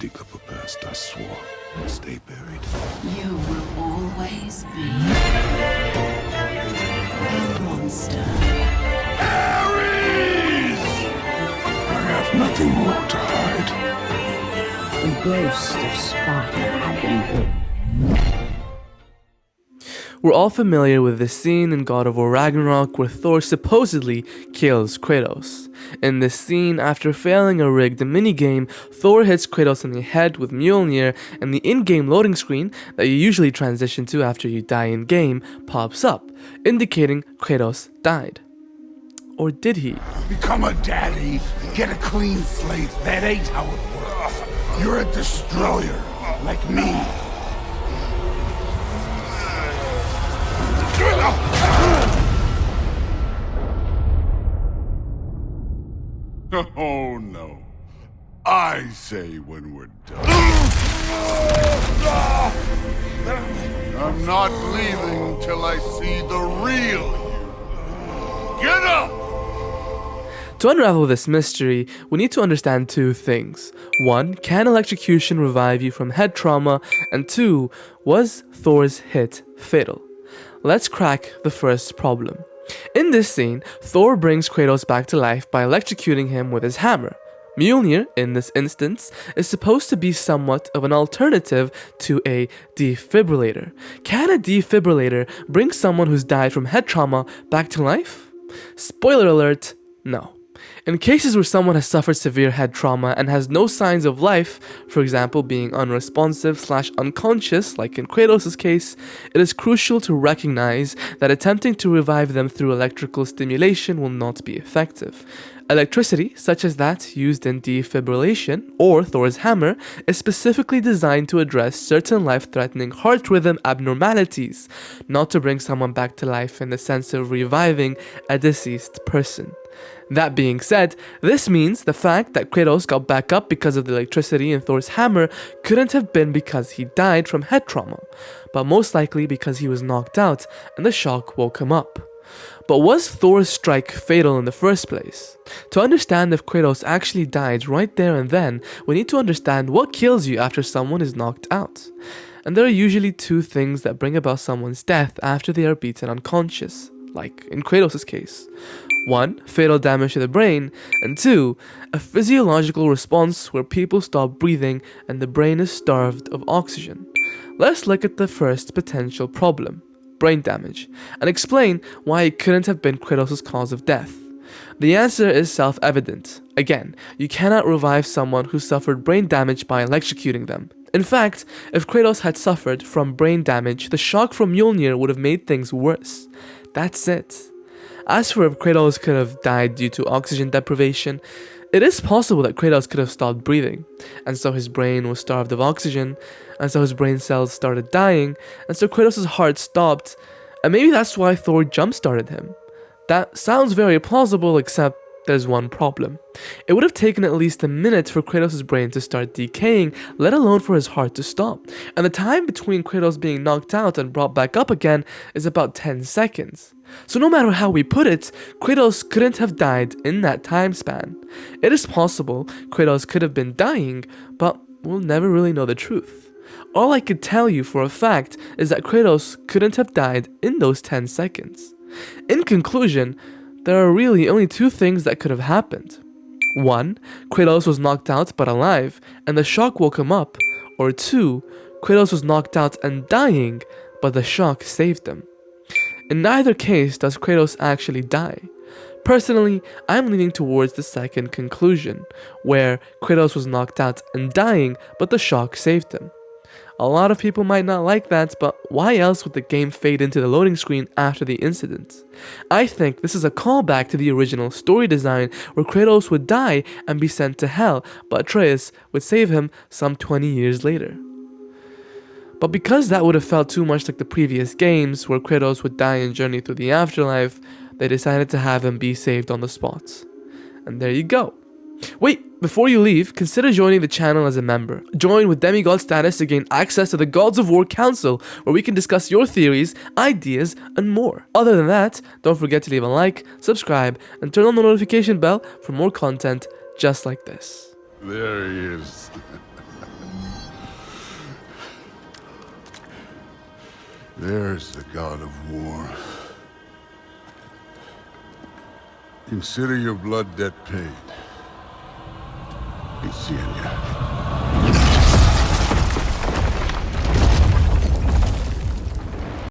dig up a past I swore would stay buried. You will always be a monster. Ares! I have nothing more to hide. The ghost of Sparta had been born. We're all familiar with the scene in God of War Ragnarok where Thor supposedly kills Kratos. In this scene, after failing a rigged minigame, Thor hits Kratos in the head with Mjolnir, and the in-game loading screen that you usually transition to after you die in-game pops up, indicating Kratos died. Or did he? Become a daddy, get a clean slate. That ain't how it works. You're a destroyer, like me. Oh no. I say when we're done. I'm not leaving till I see the real you. Get up! To unravel this mystery, we need to understand two things. 1. Can electrocution revive you from head trauma? And 2. Was Thor's hit fatal? Let's crack the first problem. In this scene, Thor brings Kratos back to life by electrocuting him with his hammer. Mjolnir, in this instance, is supposed to be somewhat of an alternative to a defibrillator. Can a defibrillator bring someone who's died from head trauma back to life? Spoiler alert, no. In cases where someone has suffered severe head trauma and has no signs of life, for example being unresponsive/unconscious like in Kratos' case, it is crucial to recognize that attempting to revive them through electrical stimulation will not be effective. Electricity, such as that used in defibrillation or Thor's hammer, is specifically designed to address certain life-threatening heart rhythm abnormalities, not to bring someone back to life in the sense of reviving a deceased person. That being said, this means the fact that Kratos got back up because of the electricity in Thor's hammer couldn't have been because he died from head trauma, but most likely because he was knocked out and the shock woke him up. But was Thor's strike fatal in the first place? To understand if Kratos actually died right there and then, we need to understand what kills you after someone is knocked out. And there are usually two things that bring about someone's death after they are beaten unconscious, like in Kratos' case. 1. Fatal damage to the brain, and 2. A physiological response where people stop breathing and the brain is starved of oxygen. Let's look at the first potential problem, brain damage, and explain why it couldn't have been Kratos' cause of death. The answer is self-evident. Again, you cannot revive someone who suffered brain damage by electrocuting them. In fact, if Kratos had suffered from brain damage, the shock from Mjolnir would have made things worse. That's it. As for if Kratos could have died due to oxygen deprivation, it is possible that Kratos could have stopped breathing, and so his brain was starved of oxygen, and so his brain cells started dying, and so Kratos' heart stopped, and maybe that's why Thor jump-started him. That sounds very plausible, except there's one problem. It would have taken at least a minute for Kratos' brain to start decaying, let alone for his heart to stop, and the time between Kratos being knocked out and brought back up again is about 10 seconds. So no matter how we put it, Kratos couldn't have died in that time span. It is possible Kratos could have been dying, but we'll never really know the truth. All I could tell you for a fact is that Kratos couldn't have died in those 10 seconds. In conclusion, there are really only two things that could have happened. 1. Kratos was knocked out but alive, and the shock woke him up. Or 2. Kratos was knocked out and dying, but the shock saved him. In neither case does Kratos actually die. Personally, I'm leaning towards the second conclusion, where Kratos was knocked out and dying, but the shock saved him. A lot of people might not like that, but why else would the game fade into the loading screen after the incident? I think this is a callback to the original story design where Kratos would die and be sent to hell, but Atreus would save him some 20 years later. But because that would have felt too much like the previous games where Kratos would die and journey through the afterlife, they decided to have him be saved on the spot. And there you go. Wait, before you leave, consider joining the channel as a member. Join with demigod status to gain access to the Gods of War Council, where we can discuss your theories, ideas, and more. Other than that, don't forget to leave a like, subscribe, and turn on the notification bell for more content just like this. There he is. There's the god of war. Consider your blood debt paid. Be seeing ya.